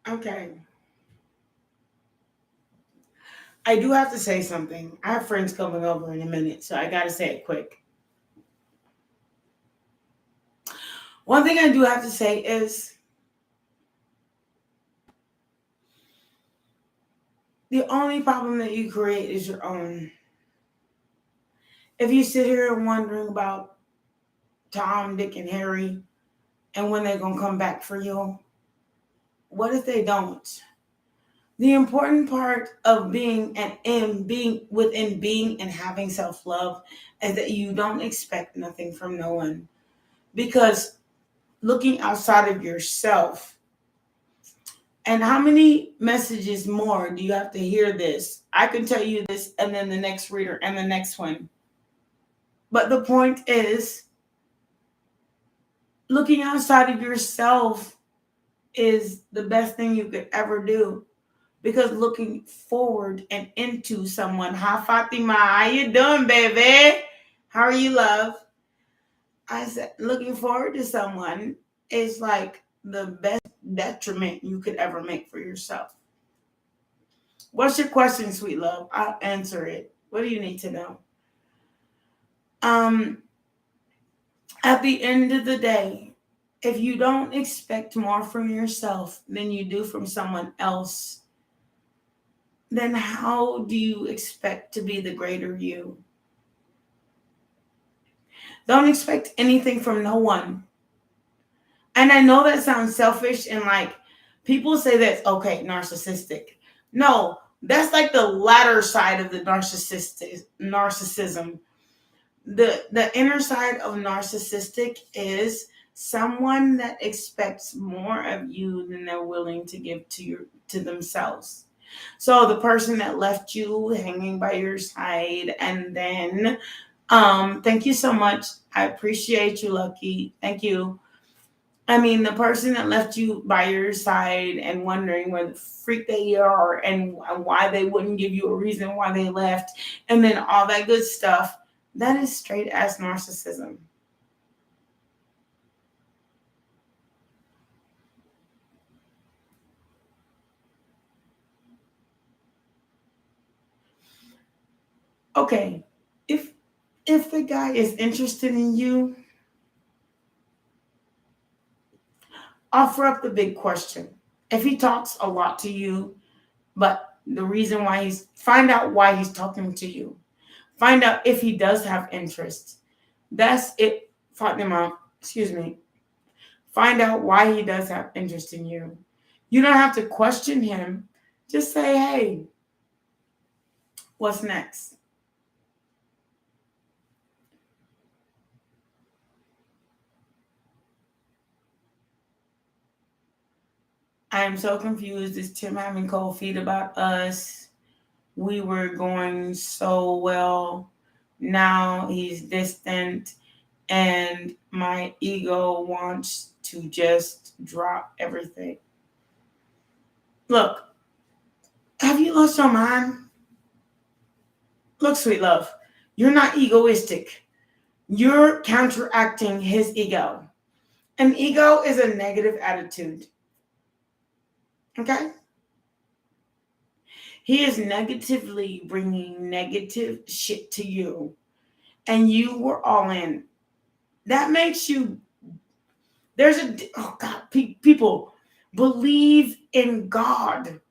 Okay. I do have to say something. I have friends coming over in a minute, so I got to say it quick. One thing I do have to say is the only problem that you create is your own. If you sit here and wondering about Tom, Dick, and Harry and when they're going to come back for you, what if they don't? The important part of being and being within being and having self-love is that you don't expect nothing from no one. Because looking outside of yourself, and how many messages more do you have to hear this? I can tell you this and then the next reader and the next one. But the point is, looking outside of yourself is the best thing you could ever do. Because looking forward and into someone, hi Fatima, how you doing, baby? How are you, love? I said, looking forward to someone is like the best detriment you could ever make for yourself. What's your question, sweet love? I'll answer it. What do you need to know? Um, at the end of the day, if you don't expect more from yourself than you do from someone else, then how do you expect to be the greater you? Don't expect anything from no one. And I know that sounds selfish and like people say that's okay, narcissistic. No, that's like the latter side of the narcissism. The inner side of narcissistic is someone that expects more of you than they're willing to give to themselves. So the person that left you hanging by your side and then thank you so much. I appreciate you, Lucky. Thank you. I mean, the person that left you by your side and wondering where the freak they are and why they wouldn't give you a reason why they left, and then all that good stuff, that is straight ass narcissism. Okay, if the guy is interested in you, offer up the big question. If he talks a lot to you, but the reason why find out why he's talking to you. Find out if he does have interest. That's it, Fatima. Excuse me. Find out why he does have interest in you. You don't have to question him. Just say, hey, what's next? I am so confused. Is Tim having cold feet about us? We were going so well. Now he's distant, and my ego wants to just drop everything. Look, have you lost your mind? Look, sweet love, you're not egoistic. You're counteracting his ego. An ego is a negative attitude. Okay? He is negatively bringing negative shit to you, and you were all in. That makes you, oh God, people, believe in God.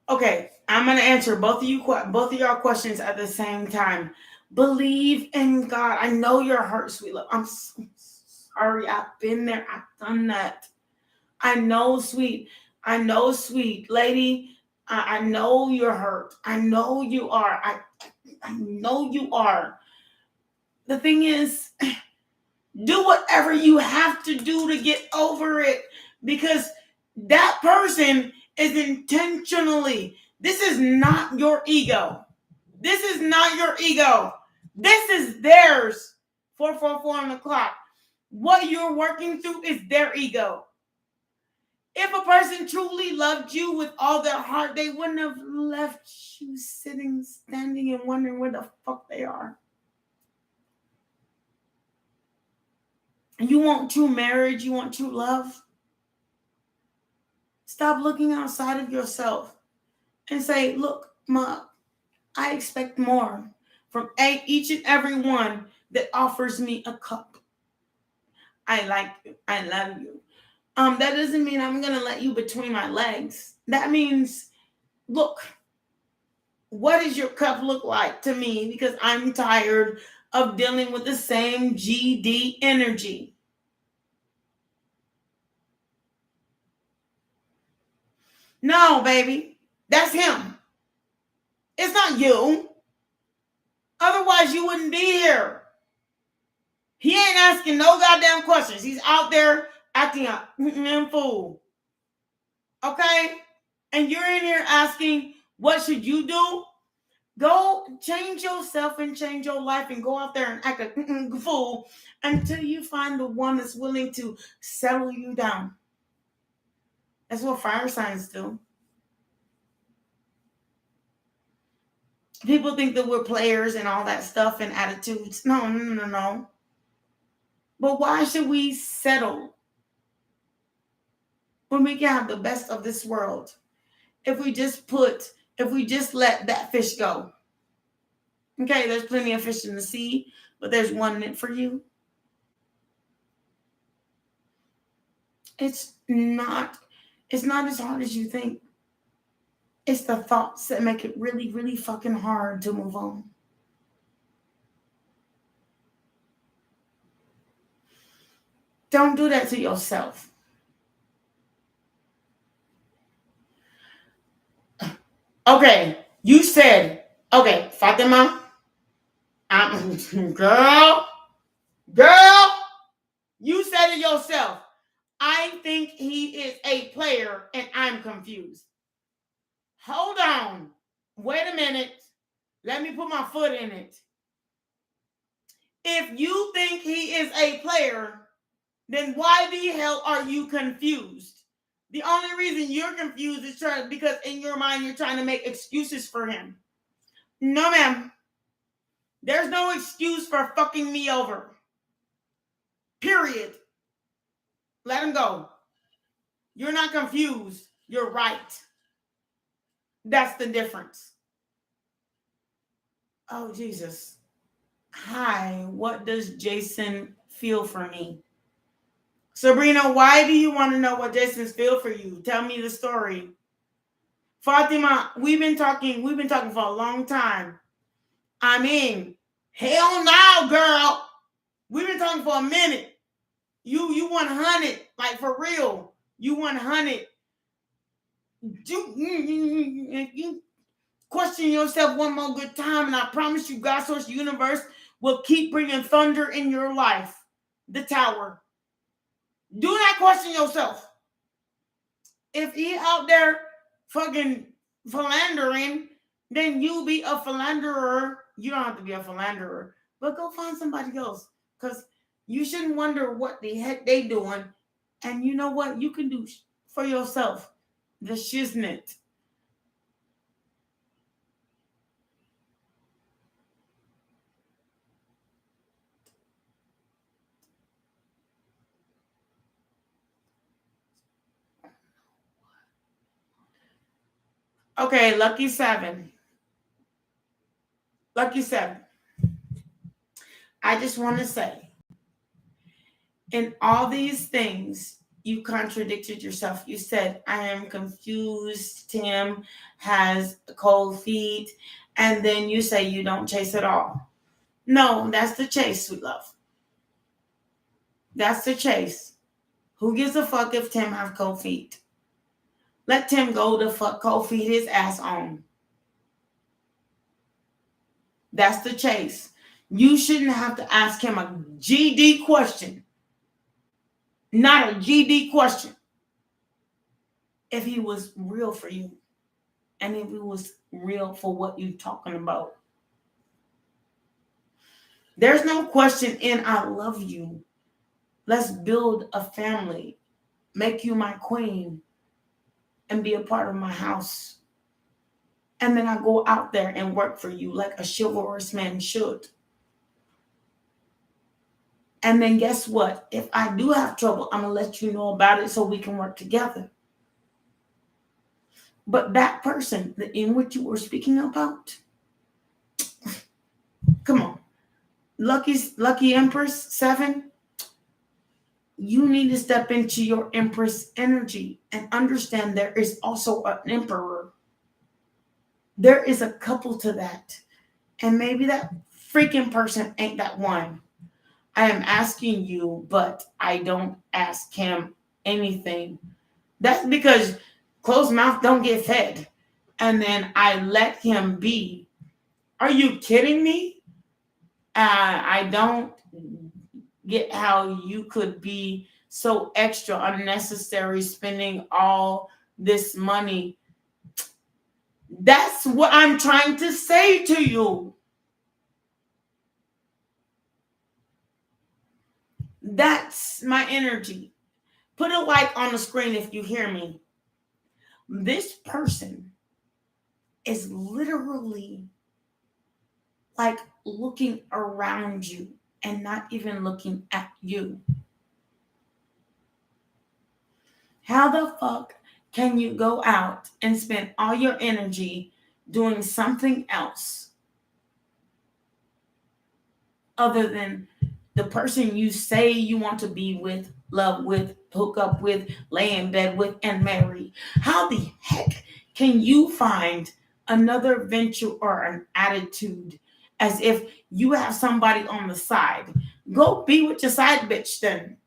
Okay, I'm gonna answer both of y'all questions at the same time. Believe in God. I know you're hurt, sweet love. I'm so sorry. I've been there. I've done that. I know, sweet. I know, sweet lady. I know you're hurt. I know you are. I know you are. The thing is, do whatever you have to do to get over it because that person is intentionally. This is not your ego. This is not your ego. This is theirs. 444 on the clock. What you're working through is their ego. If a person truly loved you with all their heart, they wouldn't have left you sitting, standing, and wondering where the fuck they are. You want true marriage? You want true love? Stop looking outside of yourself and say, look, Ma, I expect more from each and every one that offers me a cup. I like you. I love you. That doesn't mean I'm going to let you between my legs. That means, look, what does your cup look like to me? Because I'm tired of dealing with the same GD energy. No, baby, that's him. It's not you. Otherwise, you wouldn't be here. He ain't asking no goddamn questions. He's out there acting a fool. Okay? And you're in here asking, what should you do? Go change yourself and change your life and go out there and act a fool until you find the one that's willing to settle you down. That's what fire signs do. People think that we're players and all that stuff and attitudes. No. But why should we settle when we can have the best of this world? If we just let that fish go. Okay, there's plenty of fish in the sea, but there's one in it for you. It's not as hard as you think. It's the thoughts that make it really, really fucking hard to move on. Don't do that to yourself. Okay, you said, okay, Fatima, girl, you said it yourself. I think he is a player and I'm confused. Hold on. Wait a minute. Let me put my foot in it. If you think he is a player, then why the hell are you confused? The only reason you're confused is because in your mind you're trying to make excuses for him. No, ma'am. There's no excuse for fucking me over. Period. Let him go. You're not confused. You're right. That's the difference. Oh, Jesus. Hi, what does Jason feel for me? Sabrina, why do you want to know what Jason's feel for you? Tell me the story. Fatima, we've been talking for a long time. I mean, hell no, girl. We've been talking for a minute. You 100, like for real. You 100. You question yourself one more good time, and I promise you, God, source, universe will keep bringing thunder in your life. The tower. Do not question yourself. If he out there fucking philandering, then you be a philanderer. You don't have to be a philanderer, but go find somebody else. Because you shouldn't wonder what the heck they doing. And you know what? You can do for yourself. The shiznit. Okay, lucky 7. Lucky 7. I just want to say, in all these things, you contradicted yourself. You said, I am confused. Tim has cold feet. And then you say you don't chase at all. No, that's the chase, sweet love. That's the chase. Who gives a fuck if Tim have cold feet? Let Tim go to fuck cold feet his ass on. That's the chase. You shouldn't have to ask him a GD question. Not a GD question. If he was real for you. And if he was real for what you're talking about. There's no question in I love you. Let's build a family. Make you my queen. And be a part of my house. And then I go out there and work for you like a chivalrous man should. And then guess what? If I do have trouble, I'm going to let you know about it so we can work together. But that person in which you were speaking about, come on. Lucky Empress 7, you need to step into your Empress energy and understand there is also an Emperor. There is a couple to that. And maybe that freaking person ain't that one. I am asking you, but I don't ask him anything. That's because closed mouth don't get fed. And then I let him be. Are you kidding me? I don't get how you could be so extra unnecessary spending all this money. That's what I'm trying to say to you. That's my energy. Put a like on the screen if you hear me. This person is literally like looking around you and not even looking at you. How the fuck can you go out and spend all your energy doing something else other than the person you say you want to be with, love with, hook up with, lay in bed with, and marry? How the heck can you find another venture or an attitude as if you have somebody on the side? Go be with your side bitch then.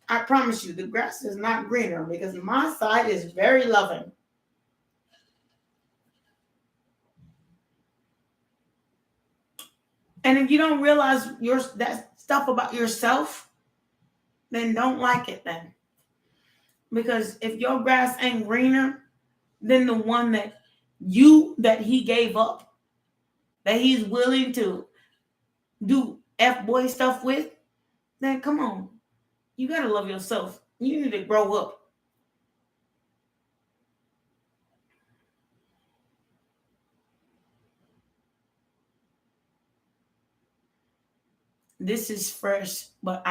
I promise you, the grass is not greener because my side is very loving. And if you don't realize that stuff about yourself, then don't like it then. Because if your grass ain't greener than the one that he gave up, that he's willing to do F-boy stuff with, then come on. You got to love yourself. You need to grow up. This is fresh, but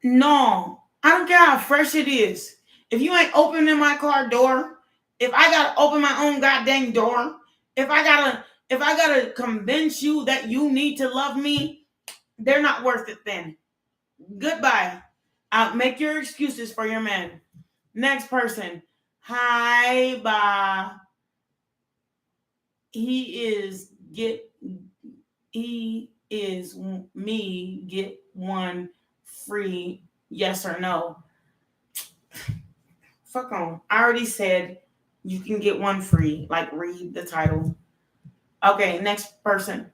no, I don't care how fresh it is. If you ain't opening my car door, if I gotta open my own goddamn door, if I gotta convince you that you need to love me, they're not worth it then. Goodbye. Make your excuses for your man. Next person. Hi, bye. He is me get one free, yes or no. Fuck on. I already said you can get one free. Like, read the title. Okay, next person.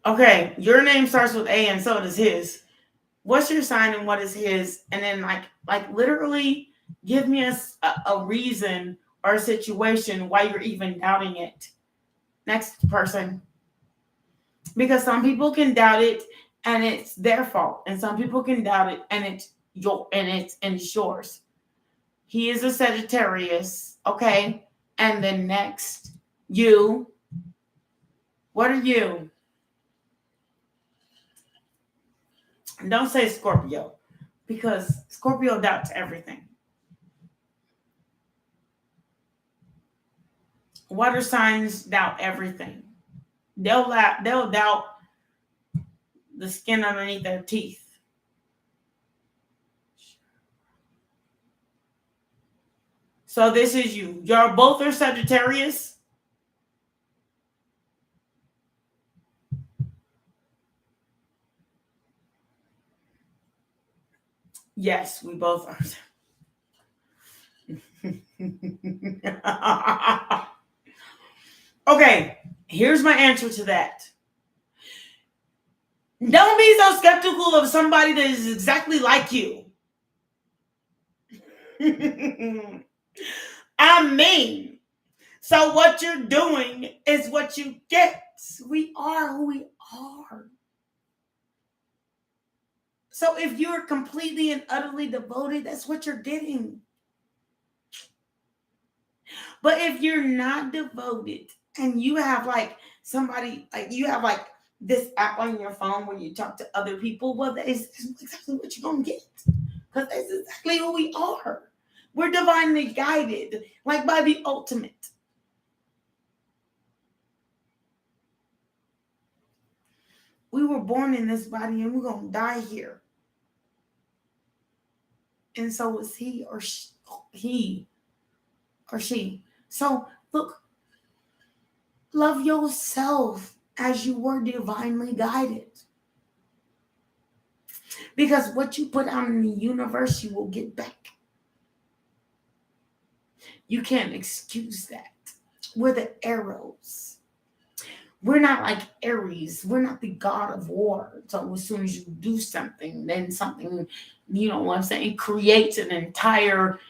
Okay, your name starts with A and so does his. What's your sign and what is his? And then like literally give me a reason or a situation why you're even doubting it. Next person. Because some people can doubt it and it's their fault. And some people can doubt it and it's yours. He is a Sagittarius. Okay. And then next, you. What are you? Don't say Scorpio, because Scorpio doubts everything. Water signs doubt everything. They'll doubt the skin underneath their teeth. So this is you. You're both are Sagittarius. Yes, we both are. Okay, here's my answer to that. Don't be so skeptical of somebody that is exactly like you. I mean, so what you're doing is what you get. We are who we are. So if you're completely and utterly devoted, that's what you're getting. But if you're not devoted and you have like somebody, like you have like this app on your phone where you talk to other people. Well, that is exactly what you're going to get. Because that's exactly who we are. We're divinely guided, like by the ultimate. We were born in this body and we're going to die here. And so is he or she. So look, love yourself as you were divinely guided. Because what you put out in the universe, you will get back. You can't excuse that. We're the arrows. We're not like Aries. We're not the god of war. So as soon as you do something, then something, you know what I'm saying, creates an entire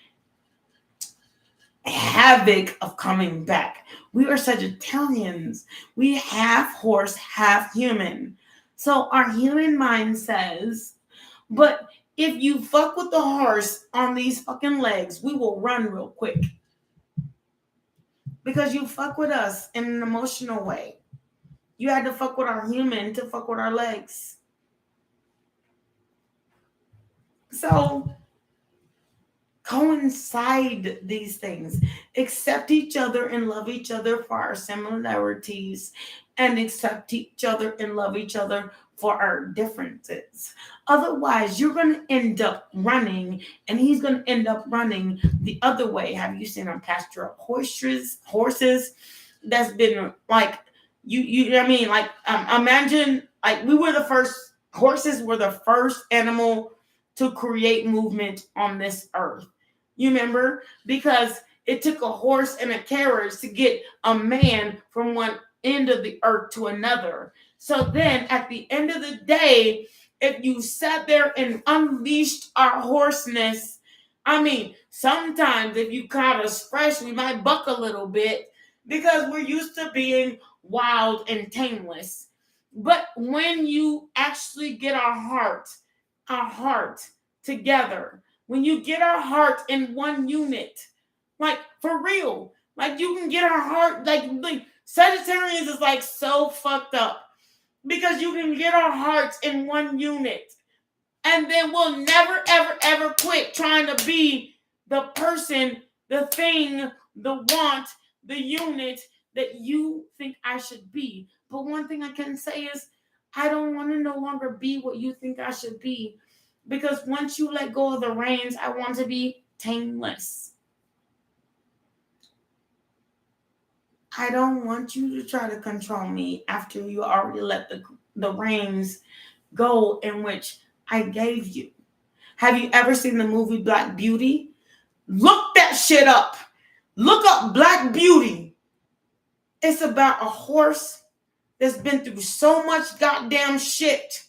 havoc of coming back. We are Sagittarians. We half horse, half human. So our human mind says, but if you fuck with the horse on these fucking legs, we will run real quick. Because you fuck with us in an emotional way. You had to fuck with our human to fuck with our legs. So coincide these things. Accept each other and love each other for our similarities, and accept each other and love each other for our differences. Otherwise, you're going to end up running, and he's going to end up running the other way. Have you seen him pasture up horses? That's been like, you know what I mean? Like, imagine, like, horses were the first animal to create movement on this earth. You remember? Because it took a horse and a carriage to get a man from one end of the earth to another. So then at the end of the day, if you sat there and unleashed our horseness, I mean, sometimes if you caught us fresh, we might buck a little bit because we're used to being wild and tameless. But when you actually get our heart together, when you get our heart in one unit, like for real, like you can get our heart, like Sagittarius is like so fucked up because you can get our hearts in one unit, and then we'll never ever quit trying to be the person, the thing, the want, the unit that you think I should be. But one thing I can say is I don't want to no longer be what you think I should be, because once you let go of the reins, I want to be tameless. I don't want you to try to control me after you already let the reins go in which I gave you. Have you ever seen the movie Black Beauty? Look that shit up. Look up Black Beauty. It's about a horse that's been through so much goddamn shit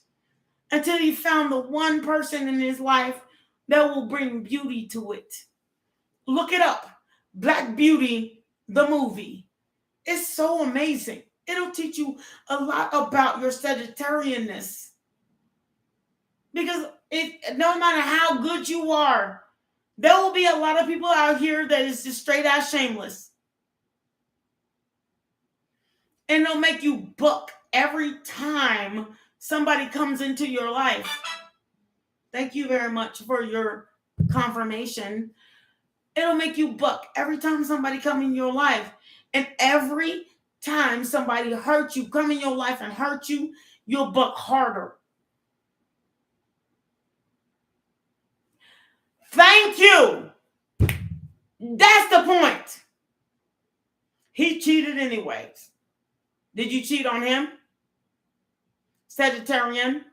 until he found the one person in his life that will bring beauty to it. Look it up. Black Beauty, the movie. It's so amazing. It'll teach you a lot about your Sagittarianness. Because no matter how good you are, there will be a lot of people out here that is just straight ass shameless. And they'll make you buck every time somebody comes into your life. Thank you very much for your confirmation. It'll make you buck every time somebody come in your life. And every time somebody hurt you, come in your life and hurt you, you'll buck harder. Thank you. That's the point. He cheated anyways. Did you cheat on him? Sagittarian?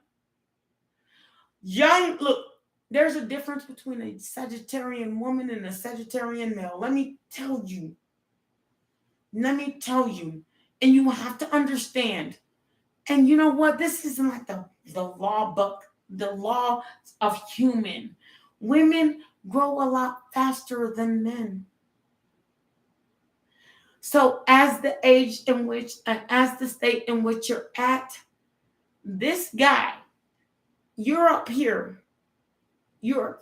Look, there's a difference between a Sagittarian woman and a Sagittarian male. Let me tell you. And you have to understand. And you know what? This isn't like the law book, the law of human. Women grow a lot faster than men. So as the age in which, as the state in which you're at, this guy, you're up here. You're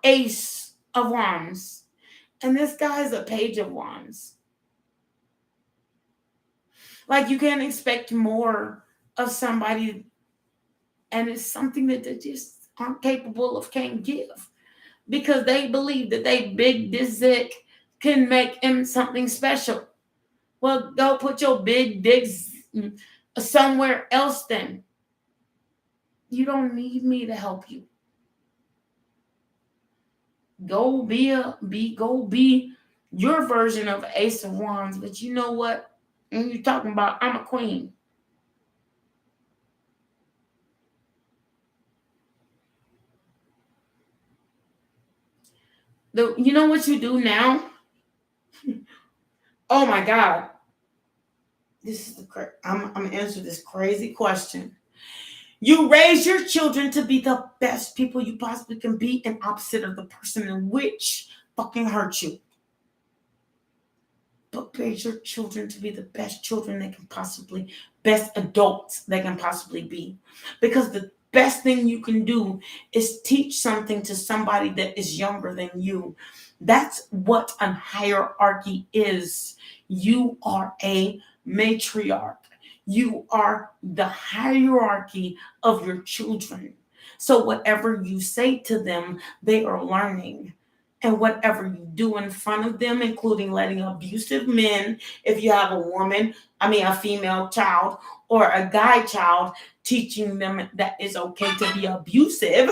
ace of wands. And this guy is a page of wands. Like, you can't expect more of somebody, and it's something that they just aren't capable of, can't give, because they believe that they big dick can make him something special. Well, go put your big dicks somewhere else then. You don't need me to help you. Go be your version of Ace of Wands. But you know what? When you're talking about, I'm a queen. You know what you do now? Oh my God. This is I'm gonna answer this crazy question. You raise your children to be the best people you possibly can be, and opposite of the person in which fucking hurt you. But raise your children to be the best children they can possibly, best adults they can possibly be. Because the best thing you can do is teach something to somebody that is younger than you. That's what a hierarchy is. You are a matriarch. You are the hierarchy of your children. So whatever you say to them, they are learning. And whatever you do in front of them, including letting abusive men, if you have a female child or a guy child, teaching them that it's okay to be abusive,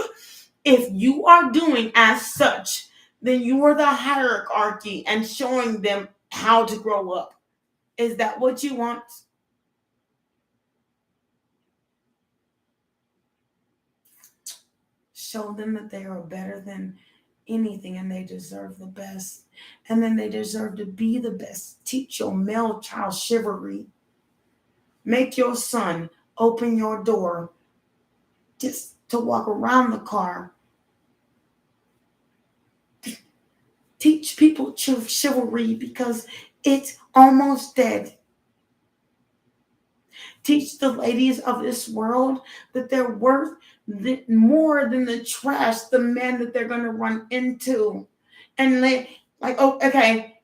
if you are doing as such, then you are the hierarchy and showing them how to grow up. Is that what you want? Show them that they are better than anything and they deserve the best. And then they deserve to be the best. Teach your male child chivalry. Make your son open your door just to walk around the car. Teach people chivalry because it's almost dead. Teach the ladies of this world that they're worth more than the trash, the men that they're going to run into. And okay,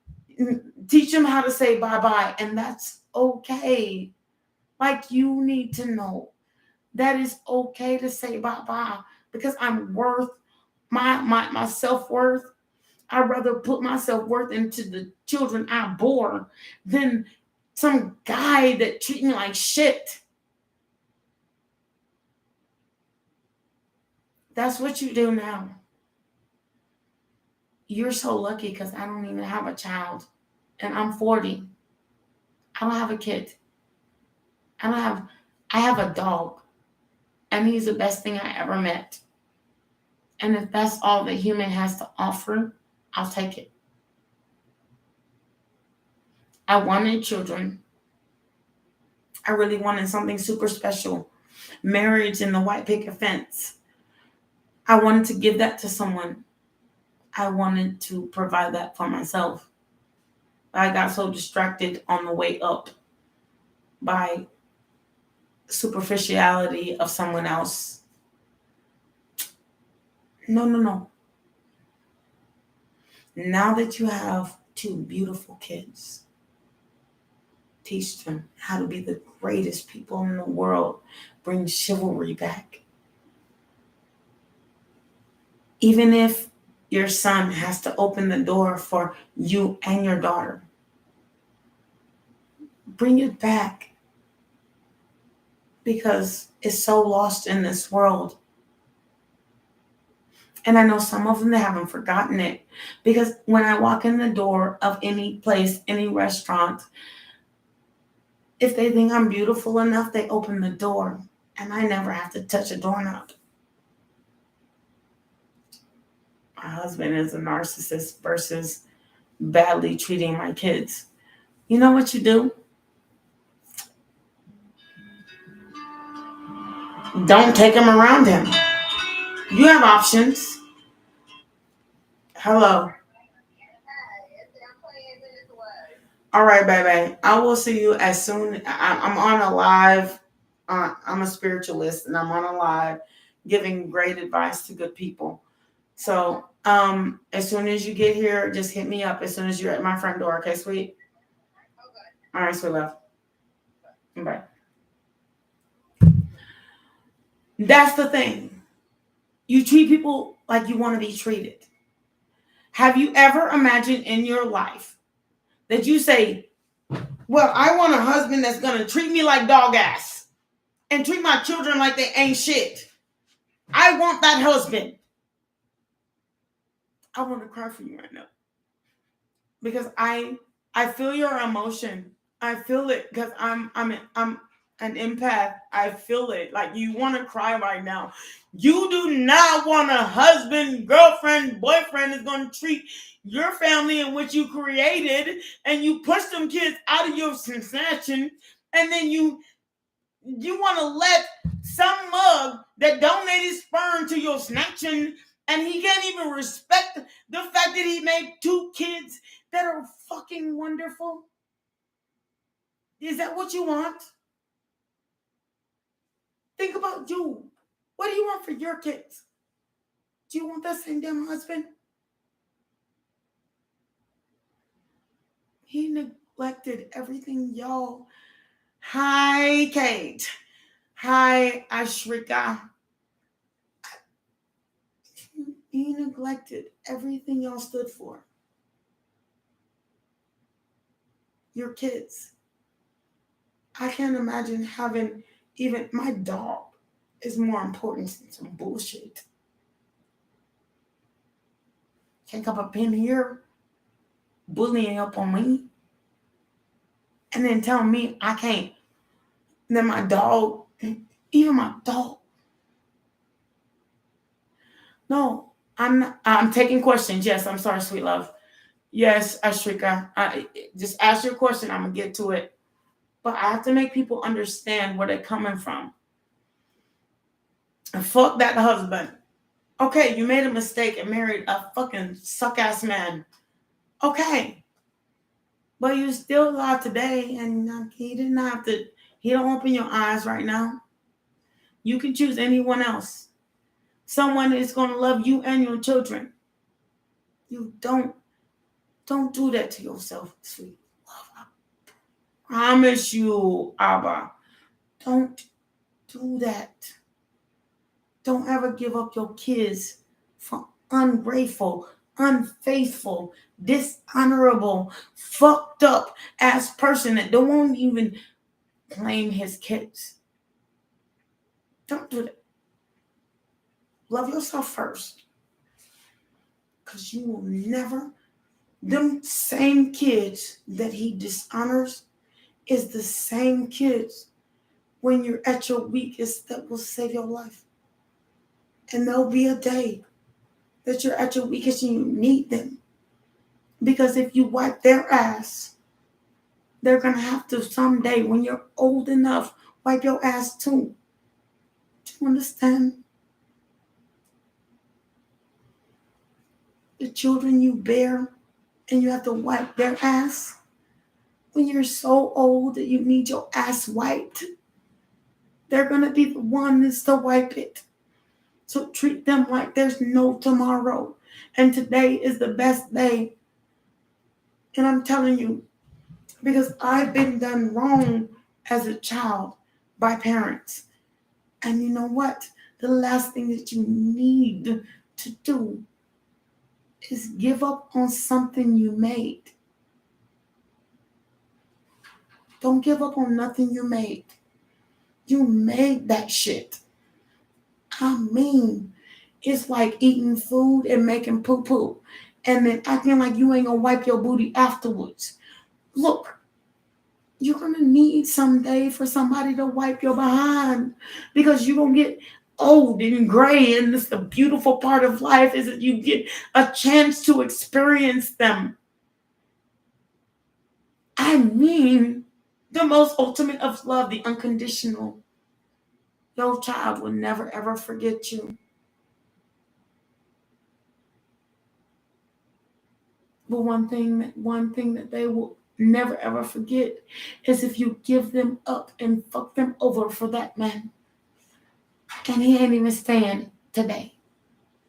teach them how to say bye-bye, and that's okay. Like, you need to know that it's okay to say bye-bye, because I'm worth my self-worth. I'd rather put my self-worth into the children I bore than some guy that treat me like shit. That's what you do now. You're so lucky because I don't even have a child. And I'm 40. I don't have a kid. I have a dog. And he's the best thing I ever met. And if that's all the human has to offer, I'll take it. I wanted children. I really wanted something super special. Marriage and the white picket fence. I wanted to give that to someone. I wanted to provide that for myself. I got so distracted on the way up by superficiality of someone else. No. Now that you have two beautiful kids, teach them how to be the greatest people in the world. Bring chivalry back. Even if your son has to open the door for you and your daughter, bring it back. Because it's so lost in this world. And I know some of them, they haven't forgotten it. Because when I walk in the door of any place, any restaurant, if they think I'm beautiful enough, they open the door. And I never have to touch a doorknob. My husband is a narcissist versus badly treating my kids. You know what you do? Don't take him around him. You have options. Hello. All right, baby. I will see you as soon. I'm on a live. I'm a spiritualist, and I'm on a live giving great advice to good people. So, as soon as you get here, just hit me up as soon as you're at my front door. Okay, sweet. All right, sweet love. Right. That's the thing. You treat people like you want to be treated. Have you ever imagined in your life that you say, well, I want a husband that's going to treat me like dog ass and treat my children like they ain't shit. I want that husband. I want to cry for you right now. Because I feel your emotion. I feel it because I'm an empath. I feel it. Like you want to cry right now. You do not want a husband, girlfriend, boyfriend is going to treat your family in which you created, and you push them kids out of your snatching, and then you want to let some mug that donated sperm to your snatching, and he can't even respect the fact that he made 2 kids that are fucking wonderful. Is that what you want? Think about you. What do you want for your kids? Do you want that same damn husband? He neglected everything, y'all. Hi, Kate. Hi, Ashrika. He neglected everything y'all stood for. Your kids. I can't imagine having even my dog is more important than some bullshit. Can't come up in here bullying up on me and then telling me I can't. And then my dog, even my dog. No, I'm taking questions. Yes, I'm sorry, sweet love. Yes, Ashrika. Just ask your question. I'm going to get to it. But I have to make people understand where they're coming from. And fuck that husband. Okay, you made a mistake and married a fucking suck-ass man. Okay. But you still alive today, and he don't open your eyes right now. You can choose anyone else. Someone is going to love you and your children. You don't do that to yourself, sweet love. I promise you, Abba. Don't do that. Don't ever give up your kids for ungrateful, unfaithful, dishonorable, fucked up ass person that won't even claim his kids. Don't do that. Love yourself first. Because you will never, them same kids that he dishonors is the same kids when you're at your weakest that will save your life. And there'll be a day that you're at your weakest and you need them. Because if you wipe their ass, they're going to have to someday, when you're old enough, wipe your ass too. Do you understand? The children you bear and you have to wipe their ass when you're so old that you need your ass wiped, they're going to be the ones to wipe it. So treat them like there's no tomorrow. And today is the best day. And I'm telling you, because I've been done wrong as a child by parents. And you know what? The last thing that you need to do is give up on something you made. Don't give up on nothing you made. You made that shit. I mean, it's like eating food and making poo-poo and then acting like you ain't gonna wipe your booty afterwards. Look, you're gonna need someday for somebody to wipe your behind because you're gonna get old and gray, and this the beautiful part of life is that you get a chance to experience them. I mean, the most ultimate of love, the unconditional. Your child will never ever forget you. But one thing that they will never ever forget is if you give them up and fuck them over for that man. And he ain't even staying today.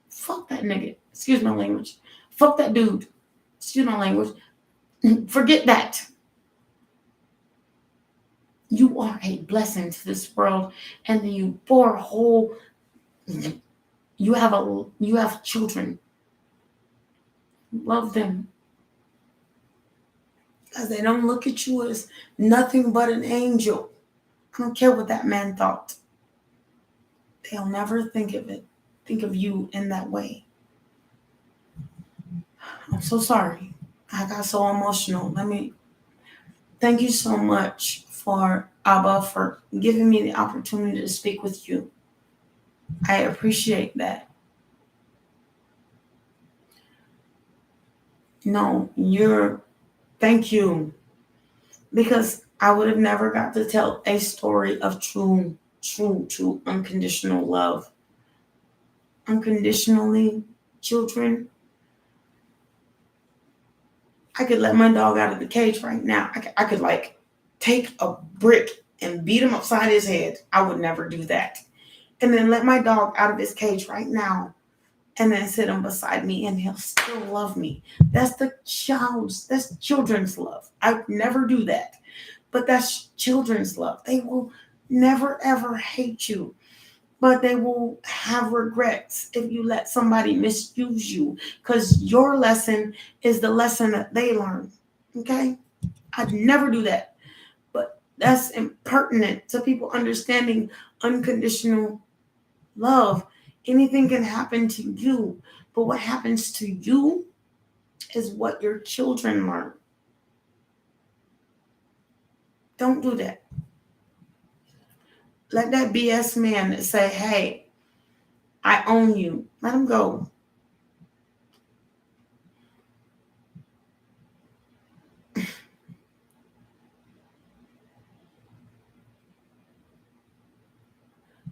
Fuck that nigga. Excuse my language. Fuck that dude. Excuse my language. Forget that. You are a blessing to this world, and then you bore a whole. You have children. Love them, because they don't look at you as nothing but an angel. I don't care what that man thought. They'll never think of you in that way. I'm so sorry. I got so emotional. Thank you so much for Abba for giving me the opportunity to speak with you. I appreciate that. No, thank you. Because I would have never got to tell a story of true unconditional love. Unconditionally, children, I could let my dog out of the cage right now. I could like take a brick and beat him upside his head. I would never do that. And then let my dog out of his cage right now and then sit him beside me and he'll still love me. That's children's love. I would never do that. But that's children's love. They will never ever hate you. But they will have regrets if you let somebody misuse you, because your lesson is the lesson that they learn. Okay? I'd never do that. But that's impertinent to people understanding unconditional love. Anything can happen to you, but what happens to you is what your children learn. Don't do that. Let that BS man say, hey, I own you. Let him go.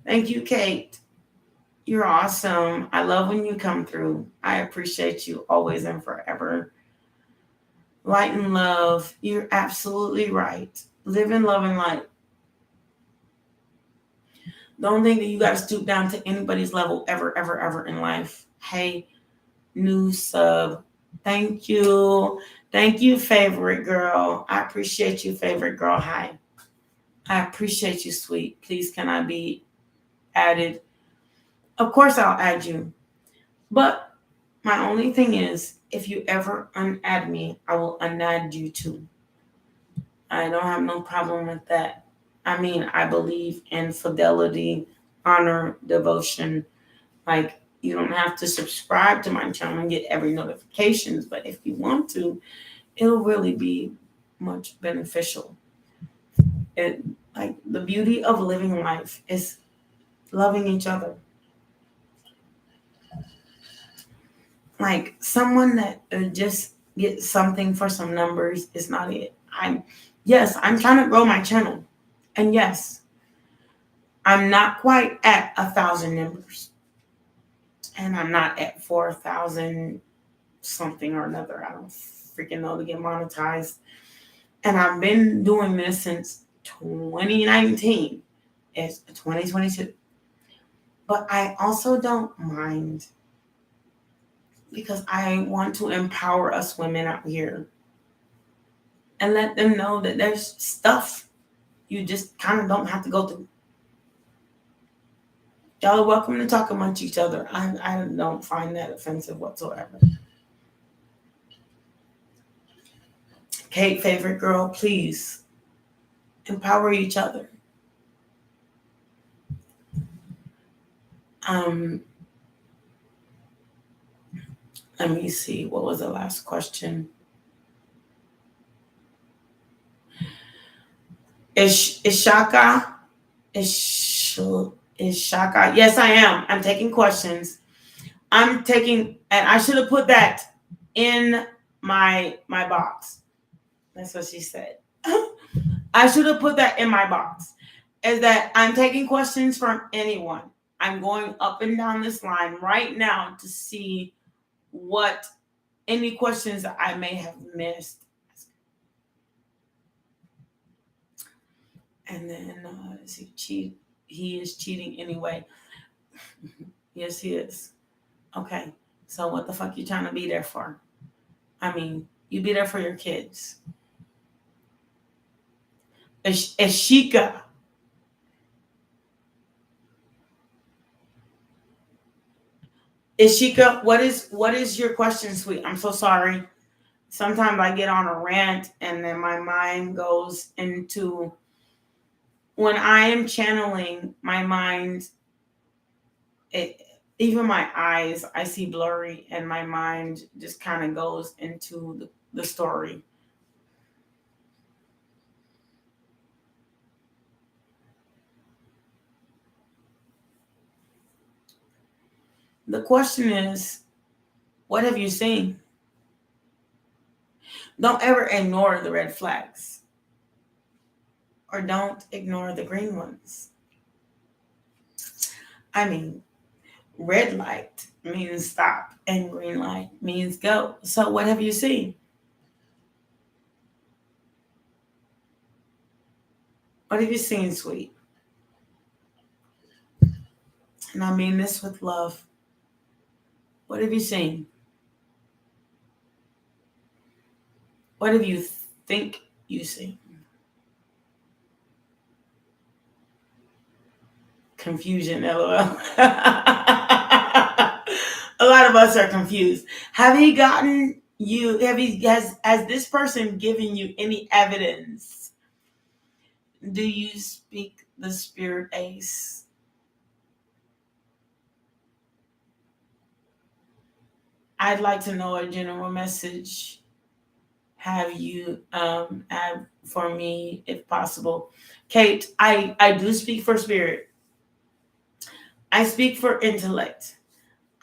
Thank you, Kate. You're awesome. I love when you come through. I appreciate you always and forever. Light and love. You're absolutely right. Live in love and light. Don't think that you got to stoop down to anybody's level ever, ever, ever in life. Hey, new sub. Thank you. Thank you, favorite girl. I appreciate you, favorite girl. Hi. I appreciate you, sweet. Please, can I be added? Of course, I'll add you. But my only thing is, if you ever unadd me, I will unadd you too. I don't have no problem with that. I mean, I believe in fidelity, honor, devotion. Like, you don't have to subscribe to my channel and get every notifications, but if you want to, it'll really be much beneficial. Like, the beauty of living life is loving each other. Like, someone that just gets something for some numbers is not it. I'm trying to grow my channel. And yes, I'm not quite at 1,000 members. And I'm not at 4,000 something or another. I don't freaking know, to get monetized. And I've been doing this since 2019. It's 2022. But I also don't mind, because I want to empower us women out here and let them know that there's stuff you just kind of don't have to go through. Y'all are welcome to talk amongst each other. I don't find that offensive whatsoever. Kate, favorite girl, please empower each other. Let me see. What was the last question? Is Shaka? Is Shaka? Yes, I am. I'm taking questions. And I should have put that in my box. That's what she said. I should have put that in my box. Is that I'm taking questions from anyone. I'm going up and down this line right now to see what any questions that I may have missed. And then he is cheating anyway. Yes, he is. Okay. So what the fuck you trying to be there for? I mean, you be there for your kids. Ashika. Ishika, what is your question, sweet? I'm so sorry. Sometimes I get on a rant and then my mind goes into, when I am channeling my mind, it, even my eyes, I see blurry and my mind just kind of goes into the story. The question is, what have you seen? Don't ever ignore the red flags, or don't ignore the green ones. I mean, red light means stop and green light means go. So what have you seen? What have you seen, sweet? And I mean this with love. What have you seen? What have you think you see? Confusion, LOL. A lot of us are confused. Have he gotten you, has this person given you any evidence? Do you speak the spirit ace? I'd like to know a general message. Have you have for me if possible? Kate, I do speak for spirit. I speak for intellect.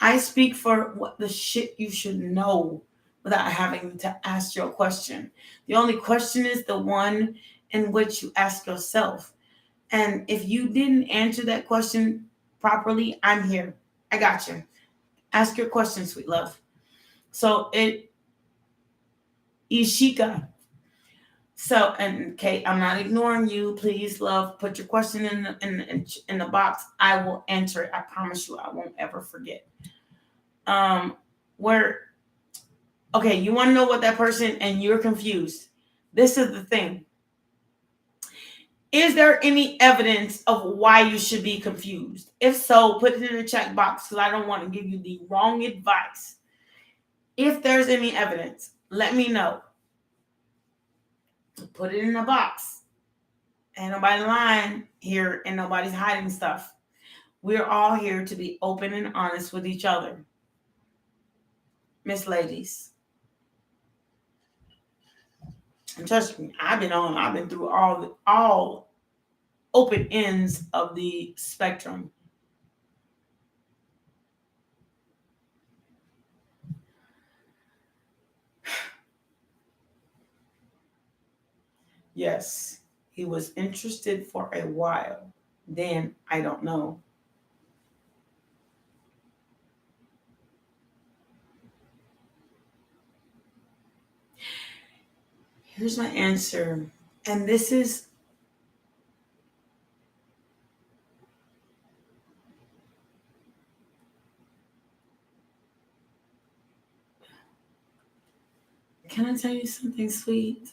I speak for what the shit you should know without having to ask your question. The only question is the one in which you ask yourself. And if you didn't answer that question properly, I'm here. I got you. Ask your question, sweet love. So Ishika. So, and Kate, I'm not ignoring you. Please, love, put your question in the box. I will answer it. I promise you, I won't ever forget. Where Okay, you want to know what that person, and you're confused. This is the thing. Is there any evidence of why you should be confused? If so, put it in the check box because I don't want to give you the wrong advice. If there's any evidence, let me know. Put it in the box. Ain't nobody lying here and nobody's hiding stuff. We're all here to be open and honest with each other. Miss Ladies. And trust me, I've been through all open ends of the spectrum. Yes, he was interested for a while. Then I don't know. Here's my answer. And this is, can I tell you something sweet?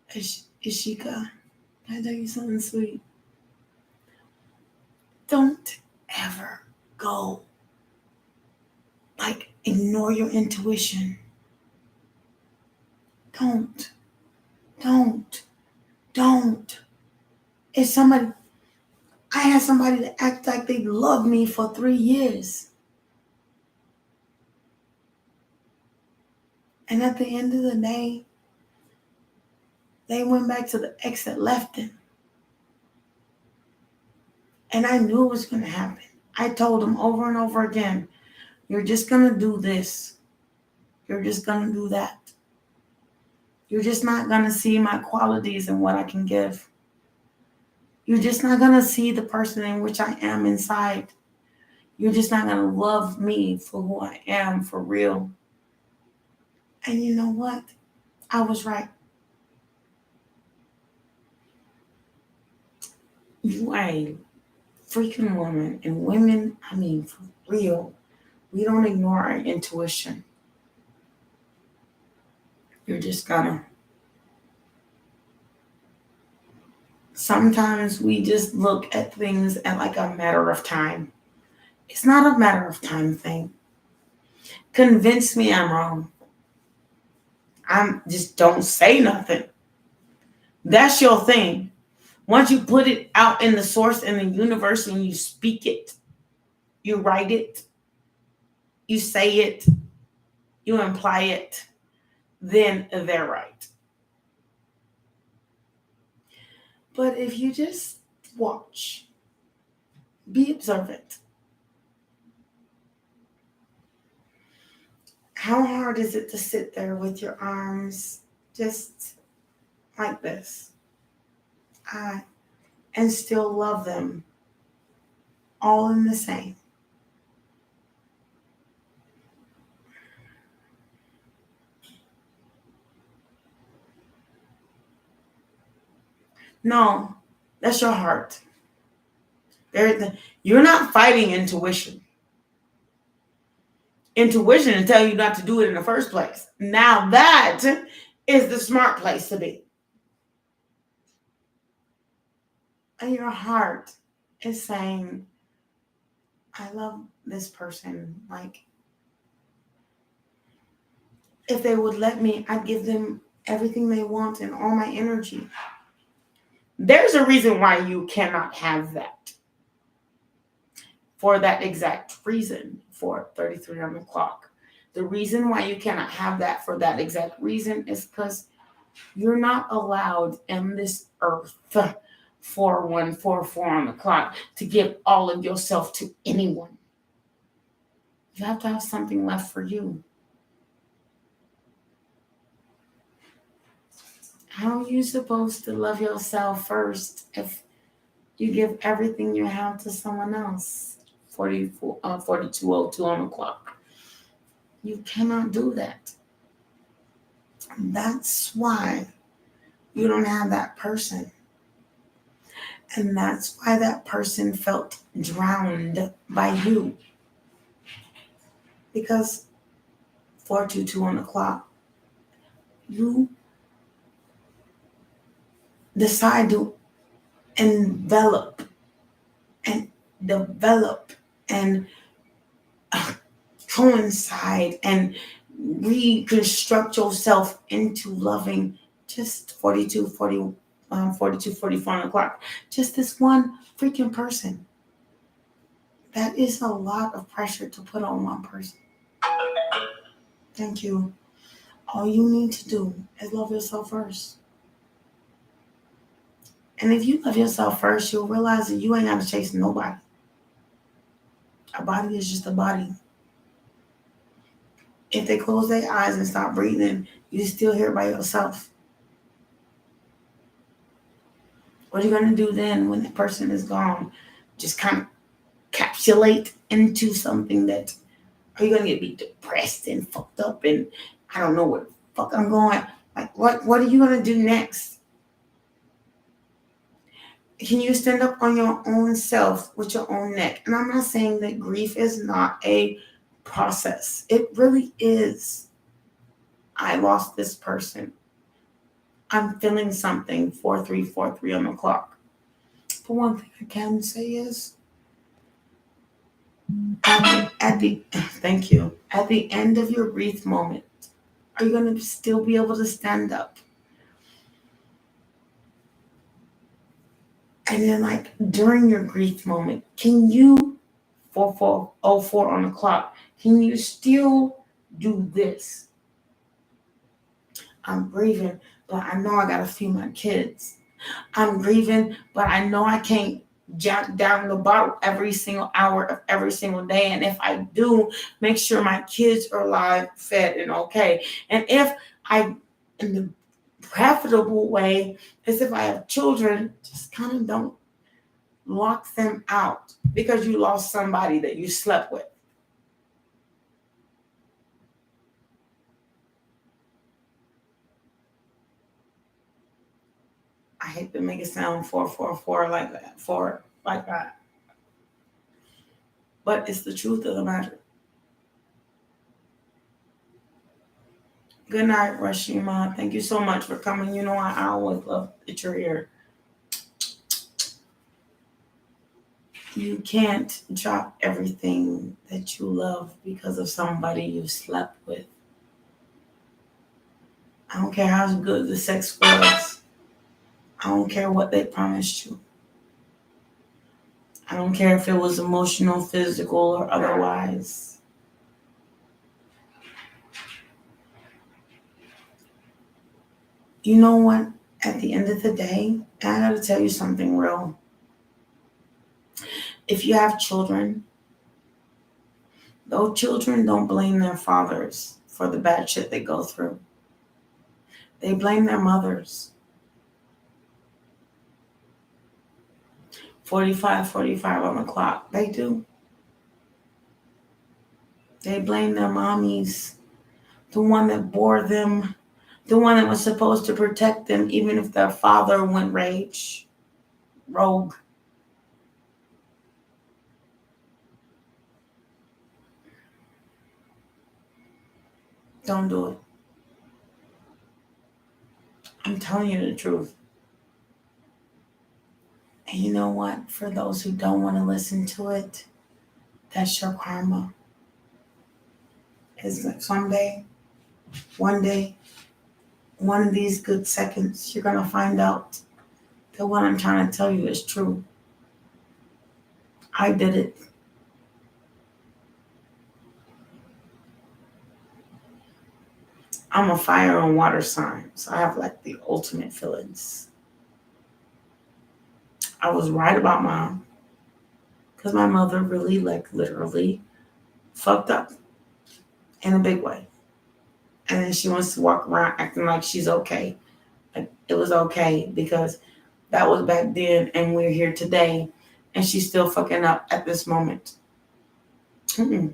Ishika, can I tell you something sweet? Don't ever go, like, ignore your intuition. Don't, don't, don't. If somebody, I had somebody that act like they loved me for 3 years. And at the end of the day, they went back to the ex that left them. And I knew it was going to happen. I told them over and over again, you're just going to do this. You're just going to do that. You're just not going to see my qualities and what I can give. You're just not going to see the person in which I am inside. You're just not going to love me for who I am for real. And you know what? I was right. You are a freaking woman. And women, I mean, for real, we don't ignore our intuition. You're just gonna. Sometimes we just look at things at like a matter of time. It's not a matter of time thing. Convince me I'm wrong. I'm just don't say nothing. That's your thing. Once you put it out in the source in the universe and you speak it, you write it, you say it, you imply it, then they're right. But if you just watch, be observant. How hard is it to sit there with your arms just like this? And still love them all in the same. No, that's your heart. You're not fighting intuition. Intuition will tell you not to do it in the first place. Now that is the smart place to be. And your heart is saying, I love this person. Like, if they would let me, I'd give them everything they want and all my energy. There's a reason why you cannot have that. For that exact reason, for 33 on the clock. The reason why you cannot have that for that exact reason is because you're not allowed in this earth 4144 on the clock to give all of yourself to anyone. You have to have something left for you. How are you supposed to love yourself first if you give everything you have to someone else? 4202 on the clock. You cannot do that. That's why you don't have that person. And that's why that person felt drowned by you. Because 422 on the clock, you decide to envelop and develop and coincide and reconstruct yourself into loving just 42, 44 on the clock. Just this one freaking person. That is a lot of pressure to put on one person. Thank you. All you need to do is love yourself first. And if you love yourself first, you'll realize that you ain't got to chase nobody. A body is just a body. If they close their eyes and stop breathing, you're still here by yourself. What are you going to do then when the person is gone? Just kind of capsulate into something that, are you going to be depressed and fucked up and I don't know where the fuck I'm going? Like, what are you going to do next? Can you stand up on your own self with your own neck? And I'm not saying that grief is not a process. It really is. I lost this person. I'm feeling something, 4343 on the clock. But one thing I can say is, thank you. At the end of your grief moment, are you going to still be able to stand up? And then, like, during your grief moment, can you, 4404 on the clock, can you still do this? I'm grieving, but I know I got to feed my kids. I'm grieving, but I know I can't jack down the bottle every single hour of every single day. And if I do, make sure my kids are alive, fed, and okay. And if I, in the profitable way, is if I have children, just kind of don't lock them out because you lost somebody that you slept with. I hate to make it sound 444 like that. But it's the truth of the matter. Good night, Rashima. Thank you so much for coming. You know I always love that you're here. You can't drop everything that you love because of somebody you slept with. I don't care how good the sex was. I don't care what they promised you. I don't care if it was emotional, physical, or otherwise. You know what? At the end of the day, I gotta tell you something real. If you have children, those children don't blame their fathers for the bad shit they go through. They blame their mothers. 45 on the clock. They do. They blame their mommies. The one that bore them. The one that was supposed to protect them even if their father went rogue. Don't do it. I'm telling you the truth. And you know what? For those who don't want to listen to it, that's your karma. Is that someday, one day, one of these good seconds, you're going to find out that what I'm trying to tell you is true. I did it. I'm a fire and water sign, so I have like the ultimate feelings. I was right about Mom, because my mother really, like, literally fucked up in a big way. And then she wants to walk around acting like she's okay. Like it was okay because that was back then and we're here today and she's still fucking up at this moment. Mm-mm.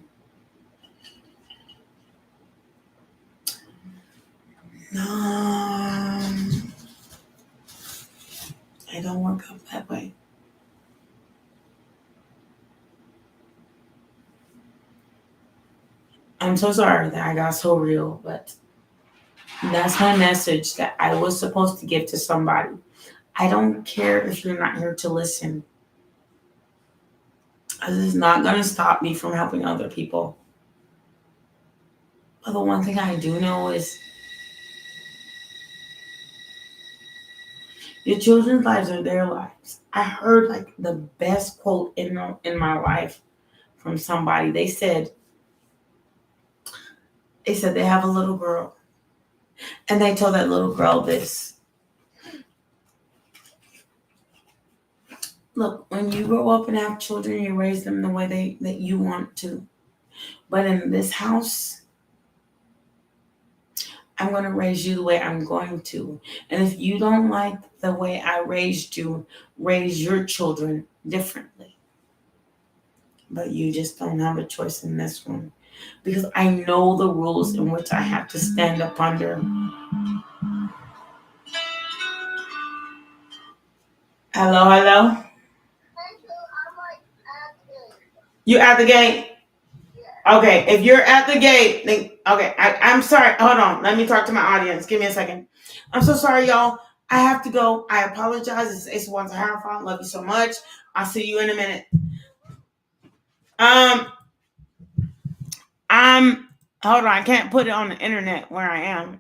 No, it don't work out that way. I'm so sorry that I got so real, but that's my message that I was supposed to give to somebody. I don't care if you're not here to listen. This is not going to stop me from helping other people. But the one thing I do know is your children's lives are their lives. I heard like the best quote in my life from somebody. They said they have a little girl. And they told that little girl this. Look, when you grow up and have children, you raise them the way that you want to. But in this house, I'm going to raise you the way I'm going to. And if you don't like the way I raised you, raise your children differently. But you just don't have a choice in this one. Because I know the rules in which I have to stand up under. Hello? You at the gate? Okay, if you're at the gate, then okay. I'm sorry. Hold on. Let me talk to my audience. Give me a second. I'm so sorry, y'all. I have to go. I apologize. It's Ace One's Hierophant. Love you so much. I'll see you in a minute. I'm hold on. I can't put it on the internet where I am.